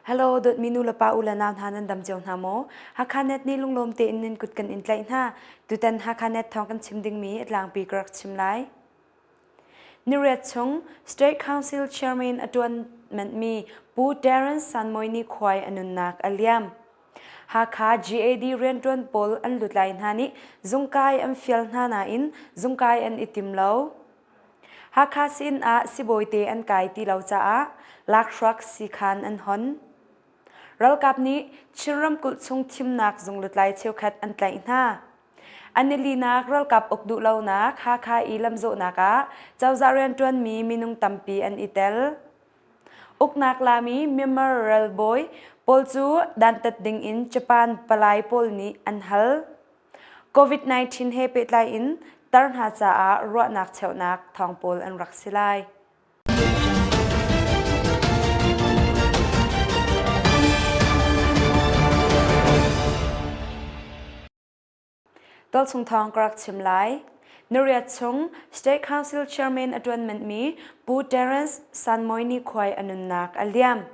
Hello, dot minu lapa ulanam hanan damjong namo. Hakhanet ni lunglom te inin kutkan intlay na. Dutan hakhanet Thawngchim ding mi atlang pikrak chimlay. Nirechung State Council Chairman Adjournment mi Pu Darren Sanmoy ni Khwai Anunnak Aliam. Hakha GAD Rendron Pol an lutlay hani zungkay an fiel na in zungkay an itimlaw. Hakha sin a siboyte an kay tilaw cha a lakshrak sikhan an hon. Ral kap ni chiram kul chung thim nak zung lutlay chewkhat an tlay na. Anili nak ral kap okdu law nak Hakha ilam zo naka chawza tuan mi minung tampi an itel. Uknak lami memorial boy polchu dantat ding in Japan palay pol ni an hal. COVID-19 he petlay in tarn ha cha a ro nak chew nak thong pol an raksilay. Tol chung thong krak chimlay. Nirechung State Council Chairman Adjournment mi Pu Darren Sanmoy ni Khwai Anunnak Aliam.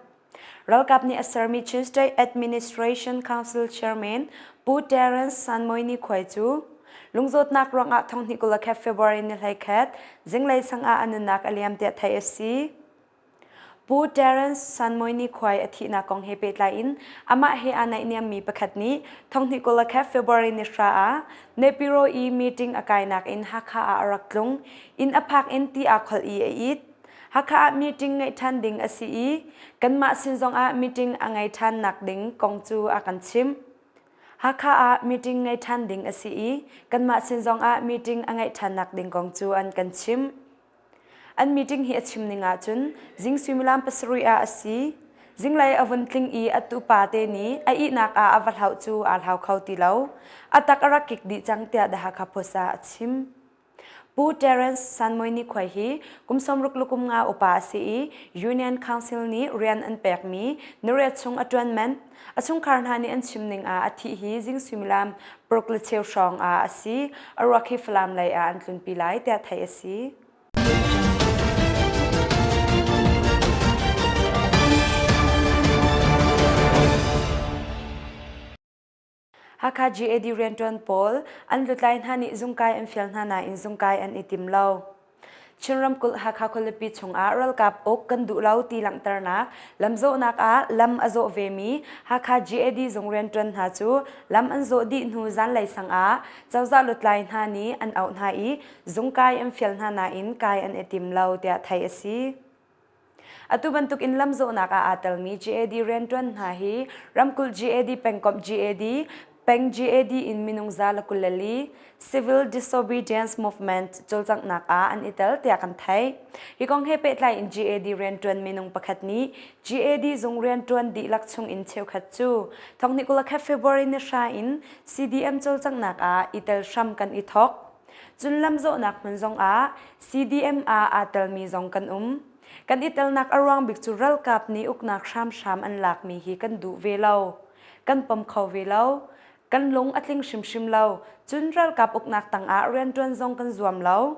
Ral kap ni Asarmi Chin State Administration Council Chairman Pu Darren Sanmoy ni Khwai chu lungzot nak rong a thong nikula kha Febuary ni lai khat jinglai sang a Anunnak Aliam te thai asi. Pu Darren Sanmoy ni Khwai athi na kong he petlay in ama he anai niam mi pakhat ni thong nikula kha Febuary ni sha a nepiro e meeting akai nak in Hakha a araklung in aphak in ti a khol e it Hakha meeting ngai than ding asi i kan ma sinjong a meeting angai than nak ding kongchu a kan chim Hakha a meeting ngai than ding asi i kan ma sinjong a meeting angai than nak ding kongchu an kan chim an meeting hi achim ninga chun jing similam pasuri a asi jinglai avantling I atu pate ni a I nak a aval hau chu al hau khauti lo atak arakik di changtia da hakhaposa achim Pu Darren Sanmoy ni Khwai hi kumsom ruklukum nga upa si Union Council ni rian an pek mi nirechung adjournment achung karna ni an chimning a athi hi jing similam proklachew song a asi arakhi flam lai a an tlun pilai te thai asi Hakha GAD Rendron Pol an lutlay hani zungkay an fiel na in zungkay an itimlaw. Chinram kul Hakha kulipi chung a ral kap ok kan dulaw tilang ternak lamzo nak a lam azo vemi Hakha GAD zung Rendron ha chu lam anzo di nu zan lay sang a chawza lutlay hani an out na I zungkay an fiel na in kay an itimlaw tia thai asi. Atu bantuk in lamzo naka atal mi GAD Rendron ha hi ramkul GAD pengkop GAD Peng GAD in minung zala kulali Civil Disobedience Movement jolchang naka an itel tia kan thai hikong he petlai in GAD Rendron minung pakhat ni GAD zung Rendron di lakchung in cheu khat chu thong nikula kha Febuary ni sha in CDM jolchang naka itel sham kan ithok chun lamzo nak munjong a CDM a atal mi zong kan kan itel nak arwang bikchural kap ni uknak sham an lak mi hi kan du velo kan pam khaw velo kan lung atling shim lo chun ral kap uknak tang a Rendron zong kan zuam lo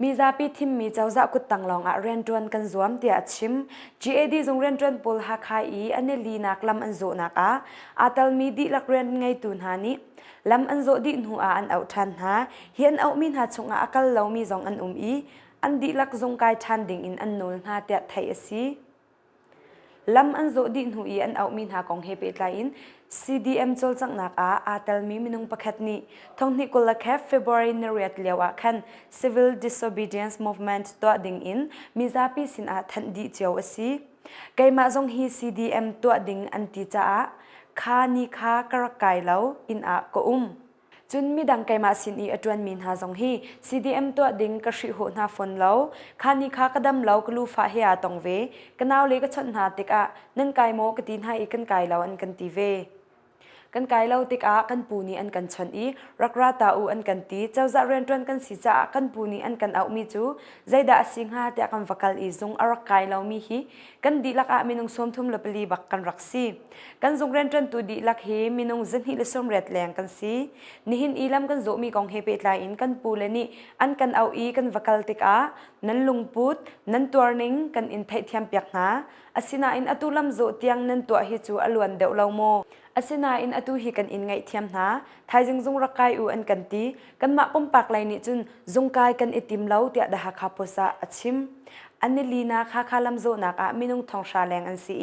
mi zapi thim mi chawza kut tang long a Rendron kan zuam ti achim GAD zong Rendron Pol Hakha I aneli nak lam an zo nak a atal mi di lak ren ngai tun hani lam an zo di nu a an out than ha hian au min ha chunga akal lo mi zong an I an di lak zong kai than ding in an nol na tia thai asi lam an zo di nu I an au min ha kong he petlai in CDM jolchang nak a atal mi minung pakhat ni thong ni kula kha Febuary ni riat lewa khan Civil Disobedience Movement to ding in mizapi sin a than di chaw asi kaima jong hi CDM to ding an ti cha a kha ni kha karakai lo in a ko chun mi dang kaima sin I atwan min ha jong hi CDM to ding ka hri ho na phone lo khani kha kadam lo klu fa he a tong ve kanaw le ka chon na tik a nan kai mo ka tin ha I kan kai lo an kan ti ve กันไกเล่าติกอากันปูนีอันกันชนอีรักราตาอูอันกันตีเจ้าจะเรียนจวนกันสิจ้ากันปูนีอันกันเอามีจูใจด่าสิงหาเตะกันวักลอีซงอารักไกเล่ามีฮีกันดีลักอามินงสวมทุ่มลบลีบักกันรักซีกันซงเรียนจวนตูดีลักฮีมินงจันฮิเลสมเรียดแรงกันซีนิหินอีลำกันโจมีกองเฮเปตไลน์กันปูเลนีอันกันเอาอีกันวักลติกอานันลุงพุดนันตัวนิงกันอินไทเทียมเปียกนาอาศินาอินอตุลำโจเตียงนันตัวฮิจูอลวนเดวเลาโมอาศินาอินอตุฮิกันอินไงเทียมนาไทยจึงรักไกอูอันกันตีกันมาปมปากไลนี่จุนจงไกกันอิติมเล่าเตียดะฮักฮาโพสะอัชิมอันนี้ลีนาคาลำโจนักมินุงทองชาแรงอันซี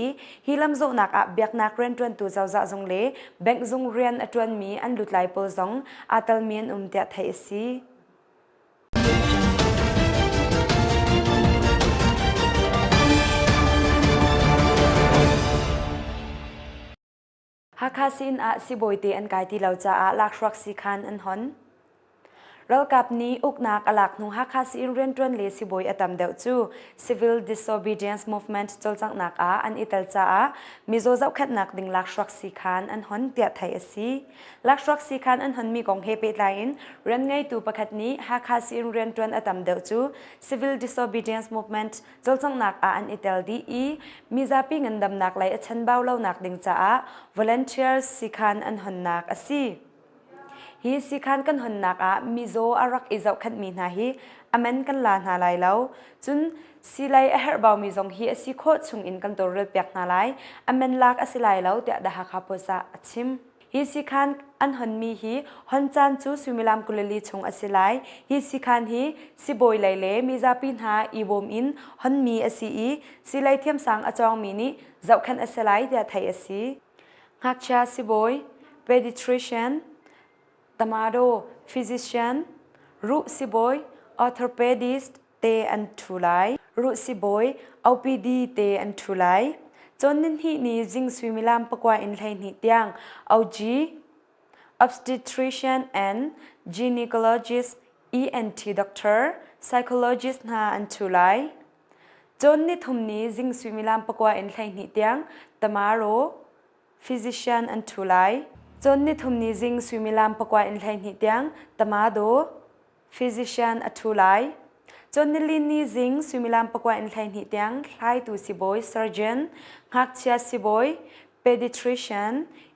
ฮิลำโจนักเบียกนักเรียนจวนตัวเจ้าจะจงเล่แบ่งจงเรียนจวนมีอันหลุดไหลโพจงอาตัลเมียนเตียไทยซีฮักคาซินสิบอยเตอันกายที่เราจะลักชวักสิคันอันหอนเรากับนี้อุกนักอลักนุฮักคาซินเรียนจวนเลสิบอยอตัมเดวจู Civil Disobedience Movement จลจังนักอันอิตาลจ้ามิโซเจ้าขัดนักดิ่งลักชวักสิคันอันหอนเตียไทยสีลักชวักสิคันอันหอนมีกองเฮเปตไลน์เรียนไงตูประคัดนี้ฮักคาซินเรียนจวนอตัมเดวจู Civil Disobedience Movement จลจังนักอันอิตาลดีมีซาปิงันดำนักไลชันเบาเล่านักดิ่งจ้า Volunteers สิคันอันหอนนักสีฮีสิคันกันหนนักมิโซอารักอิจาวขัดมีนาฮีอเมนกันลานาไลแล้วจุนสิไลเฮร์บาวมิซงฮีสิโคชงอินกันตัวเรือเปียกนาไลอเมนลักสิไลแล้วเตะดาฮักฮาโพสะชิมฮีสิคันอันหนมีฮีหนจันจูสุมิลามกุลลีชงสิไลฮีสิคันฮีสิบอยไลเล่มิซาปินหาอีบอมอินหนมีสิไลเทียมสังอจองมีนี้เจ้าขันสิไลเตะไทยสิฮักชาสิบอย pediatrician Tamado physician รุสิบอย orthopedist เตอันทุไลรุสิบอย OPD เตอันทุไลจนนินที่นี้จิงสวิมิลามปกว่าอินไลนิเตียงเอาจี obstetrician and gynecologist ENT doctor psychologist นาอันทุไลจนนิทุมนี้จิงสวิมิลามปกว่าอินไลนิเตียง Tamaro physician อันทุไลจนนิทุมนิจิงสวิมิลามปกว่าอินไลน์หิตยังตมาโด physician อัทุไลจนนิลินนิจิงสวิมิลามปกว่าอินไลน์หิตยังไลตูสิบอย surgeon ฮักเชียสิบอย pediatrician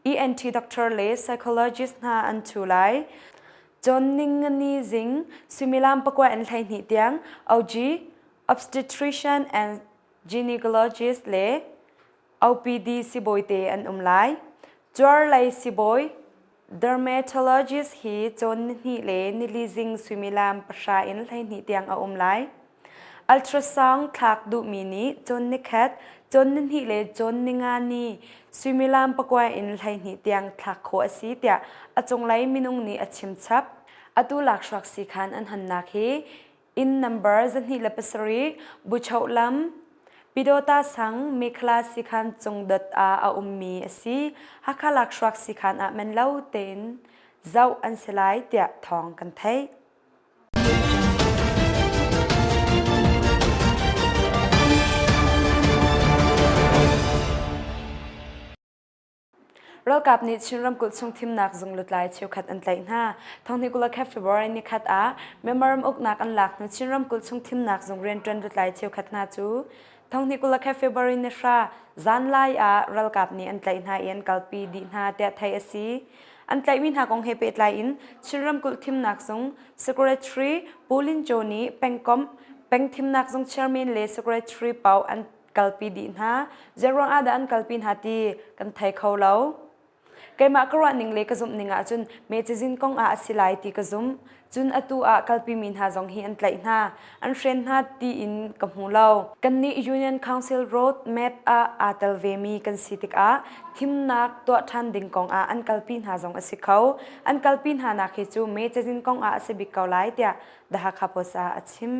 ENT doctor เล psychologist นาอันทุไลจนนิงนิจิงสวิมิลามปกว่าอินไลน์หิตยังเอาจี obstetrician and gynecologist เล OPD สิบอยเตอันไลจอร์ไลสิบอย dermatologist ฮีจนนิเลนิลิจิงสวิมิลามประชาอินไลนิเตียงเอาไล ultrasound ทักดูมินิจนนิแคทจนนิเลจนนิงานีสวิมิลามปกว่าอินไลนิเตียงทักโคอสีเตียอจงไลมินุงนีอชิมชับอตุลักชวักสิคันอันหันนักฮี in number จนนิเลปสรีบุชาวลำปิโดตาสังมีคลาสิคันจงดัดอามีสิฮักลักชวักสิคันเมนเล่าเต็นเจ้าอันสลายเตียทองกันเทเรากับนิชินรำกุลชงทิมนักจงลุดลายเชียวขัดอันไลน์ท้องที่กุลแคฟเฟบรนิขัดเมมเบอร์มอกนักอันหลักนิชินรำกุลชงทิมนักจงเรียนจนลุดลายเชียวขัดนาจูท้องที่กุลแคฟเฟบรินชาจันไลรัลกับนี้อันไลน์เอ็นกัลปีดินเตะไทยสีอันไลน์วินหากองเฮเปตไลน์ชินรำกุลทิมนักจง secretary ปูลินโจนีเป็งคอมเป็งทิมนักจง chairman เล secretary เปาอันกัลปีดินเจรองอาดอันกัลปีนหาตีกันไทยเขาเล่าแกมากรวานิงเลกจุมนิงจุนเมจิจินกงสิไลตีกจุมจุนอตูกัลปีมินหาจงฮีอันไลน์อันเฟรนตีอินกับหูเล่ากันนี้ Union Council Road Map เตลเวมีกันสิติกทิมนักตัวทันดิงกงอันกัลปีนหาจงสิเขาอันกัลปีนหานักฮิจูเมจิจินกงสิบิกเกาไลเตียดะฮักฮาโพสะชิม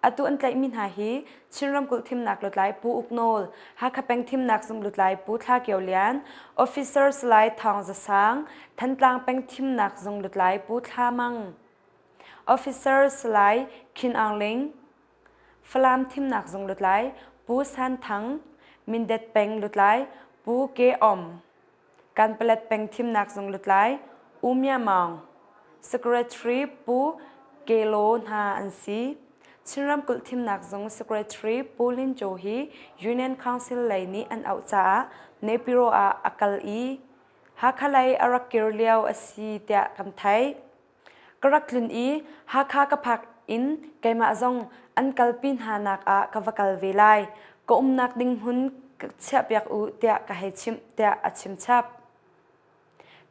อตุอันไลมินหาฮีชินรำกุลทิมนักลุดไลปูอุกโนลฮักเป็งทิมนักจงลุดไลปูท่าเกียวเลียน Officers ไลทองจะสังทันกลางเป็งทิมนักจงลุดไลปูท่ามัง Officers ไลคินอังลิงฟลามทิมนักจงลุดไลปูสันทังมินเด็ดเป็งลุดไลปูเกอม การเปลดเป็งทิมนักทรงลุดไลเมียมอง Secretary ปูเกโลนาอันซีชินรำกุลทิมนักทรง Secretary ปูลินโจฮี Union Council ไลนี้อันเอาจ้าเนปิโรอาอักลอีฮักไลอารักเกลียวอสีเตียคำไทยกรักลินอีฮักฮากพักอินไกมาซงอันกัลปินหานักอากวกัลเวไลก็นักดิ่งหุนเชียบยักอุเตียกะให้ชิมเตียอชิมชับ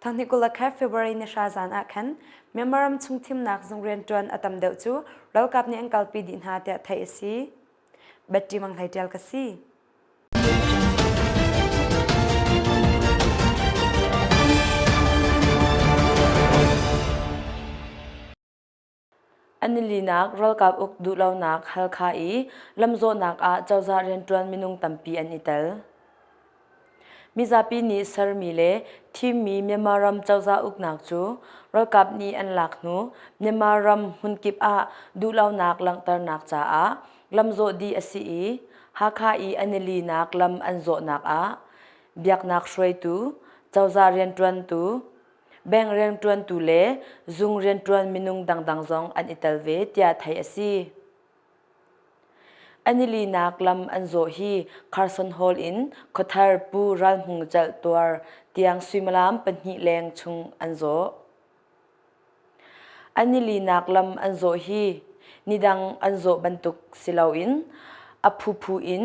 ทางนี้กุลแค่ Febuary ในชาจานอาคันเมื่อมารำชุงทิมนักทรงเรียนจวนอตัมเดวจูเรากับนี้อันกัลปีดินหาเตียไทยสีเบ็ดจีมังไทยเดียลกสีอันนี้ลีนักรัลกับอุกดูเลานักฮัลคาอีลำโซนักอาเจ้าจาเรียนจวนมินุงตัมปีอันอิตลมิซาปีนี้สร์มิเลทีมีเมียมารำเจ้าจาอุกนักจูรัลกับนี้อันหลักนูเมียมารำหุนกิบอาดูเลานักลังตร์นักจ้าอาลำโซดีอสีฮักคาอีอันนี้ลีนักลำอันโซนักอาเบียกนักช่วยตูเจ้าจาเรียนจวนตูแบ่งเรียนจวนตุเลซุงเรียนจวนมินุงดังซองอันอิตาเวเตียไทยอซีอันนี้ลีนักลำอันโซฮีคาร์สันฮอลอินคอทาร์ปูรันหงจัลตัวเตียงสวิมลามเป็นหิแรงชุงอันโซอันนี้ลีนักลำอันโซฮีนิดังอันโซบันตุกสิลาอินอพูอิน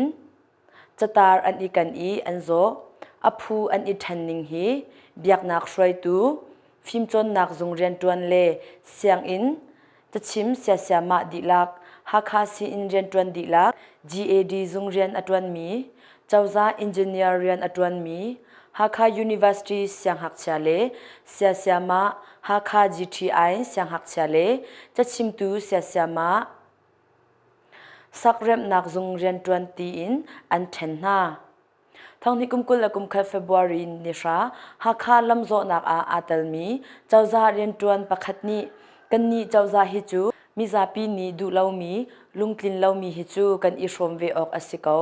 จัตาร์อันอีกันอีอันโซอพูอันอีทันนิงฮีเบียกนักช่วยตูฟิมจนนักจงเรียนจวนเล่เสียงอินจะชิมเสียมาดีลักฮักคาซีอินเรียนจวนดีลัก GAD จงเรียนอัตวันมีเจ้าจ้าอินเจเนียร์เรียนอัตวันมีฮักคา University เสียงหักเชลเสียมาฮักคา GTI เสียงหักเชลจะชิมตูเสียมาสักเริ่มนักจงเรียนจวนตีอินอันเทนนาทั้งนี้กุมกุลและกุมแค่ Febuary นิชาฮักคาลำโซนักอาตัลมีเจ้าจาเรียนจวนประคัดนี้กันนี้เจ้าจาฮิจูมิซาปีนี้ดูเล่ามีลุงกลินเล่ามีฮิจูกันอิชมเวออกอสิเกา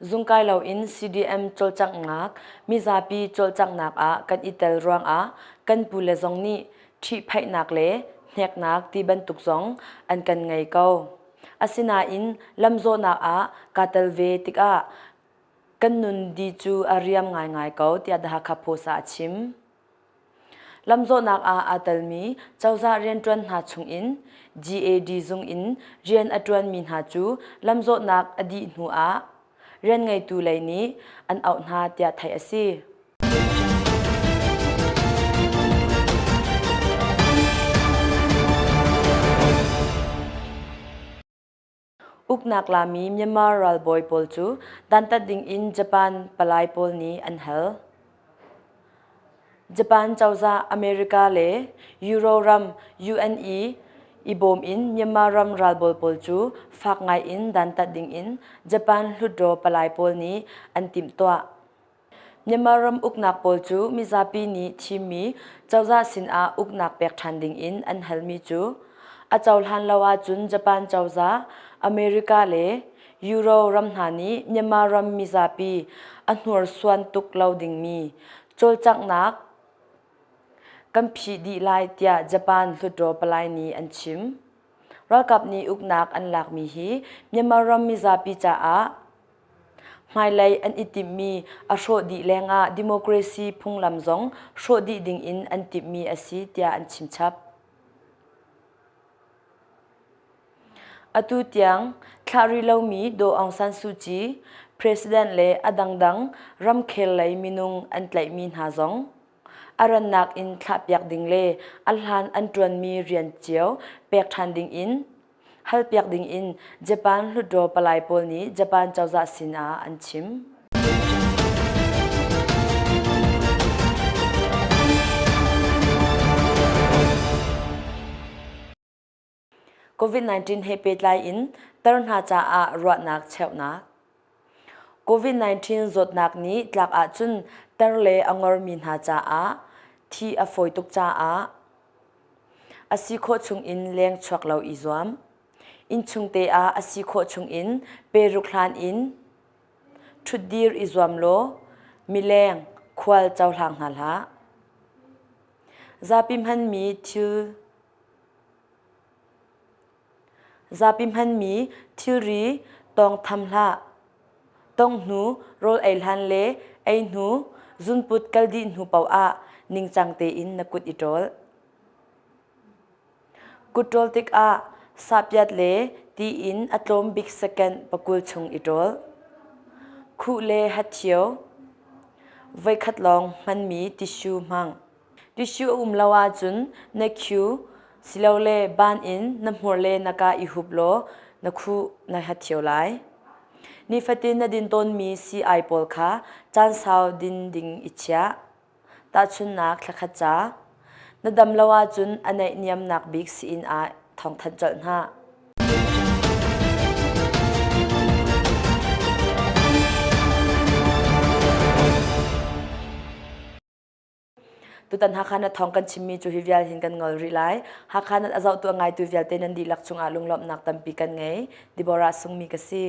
ซุงไกเล่าอิน CDM โจลจักนักมิซาปีโจลจักนักกันอิตาลรวงกันปูเลซองนี้ที่ไพ่นักเล่เนกนักที่บรรทุกซองอันกันไงเกาอาศินาอินลำโซนักกาตลเวติกกันนุนดีจูอารียมง่ายเกาที่ดาคาโพสาชิมลำโซนักอาตัลมีเจ้าจาเรียนจวนหาชงอิน GAD จงอินเรียนอัตวันมีหาจูลำโซนักอดีตหัวเรียนไงตูไลนี้อันเอาหาที่ไทยอซีอุกนักลามีเมียมารัลบอยปอลจูดันตัดดิ่งอินญี่ปุ่นปลายปอลนี้อันเฮลญี่ปุ่นเจ้าจ้าอเมริกาเล่ยูโรรัม UNE อีบอมอินเมียมารัมรัลบอยปอลจูฝากไงอินดันตัดดิ่งอินญี่ปุ่นลุดโดปลายปอลนี้อันติมตัวเมียมารัมอุกนักปอลจูมิซาปีนี้ทีมีเจ้าจ้าสินอุกนักเปกทันดิ่งอินอันเฮลมีจูอาเจ้าหันลาวาจุนญี่ปุ่นเจ้าจ้าอเมริกาเล่ยูโรรัมหานีเมียมารัมมิซาปีอันหัวส่วนตุกเลาดิ่งมีโจลจักนักกัมพีดีไลเตียญี่ปุ่นลุดโดปลายนี้อันชิมรักกับนี้อุกนักอันหลักมีฮีเมียมารัมมิซาปีจ้าไม่ไลอันอิติมีอโชดีแรงดิโมคราซีพุงลำจงโชดีดิ่งอินอันติมีอสีเตียอันชิมชับอตุเตียงคลาริเลามีโดองซันซูจี President เลอดังรำเคลไลมินุงอันไลมินหาจงอารันนักอินขับยักดิงเลอัลฮันอันตรวนมีเรียนเจียวเปียกทันดิงอินฮัลเปียกดิงอินญี่ปุ่นลุดโดปลายปอลนี้ญี่ปุ่นเจ้าจ้าสินาอันชิมCOVID-19 เฮเปตไลอินตรนหาจ้ารวดนักเชวนัก COVID-19 จดนักนี้หลักจุนตรเลองอร์มินหาจ้าที่อฟอยตุกจ้าอาศิโคชงอินเลี้ยงชวกเหล่าอิจวมอินชงเตอาศิโคชงอินเปรุคลานอินชุดดีร์อิจวมโลมิแรง ควลเจ้าหลังหันละซาปิมหันมีทิลซาปิมหันมีทิลรีตองทำละตองหนูโรลไอลันเลไอหนูจุนปุดกัลดีหนูเปาอะนิงจังเตอินนักกุดอิโรลกุดโรลติกอะซาบยัดเลตีอินอัตโลมบิกสแกนปะกุลชงอิโรลคูเลฮัตเชียวไว้คัดลองมันมีทิชชูมังทิชชูลาวาจุนในคิวสิเลวเลบานอินน้ำหัวเลนักาอิหุบโลนักคูในฮัตเชียวไลนี่ฟัตินนดินต้นมีซีไอปอลค่ะจานสาวดินดิงอิจฉาตาชุนนักลักขจ้านดำลาวาจุนอันในนิยมนักบิ๊กซีอินอาทองทันจันฮะตุตันฮักขันทองกันชิมมีจูฮิวิลหินกันงอลริไลฮักขันอาเจ้าตัวไงตูวิลเตนันดีลักชงอาลุงลบนักตัมปีกันไงดิบอราซุงมีกษี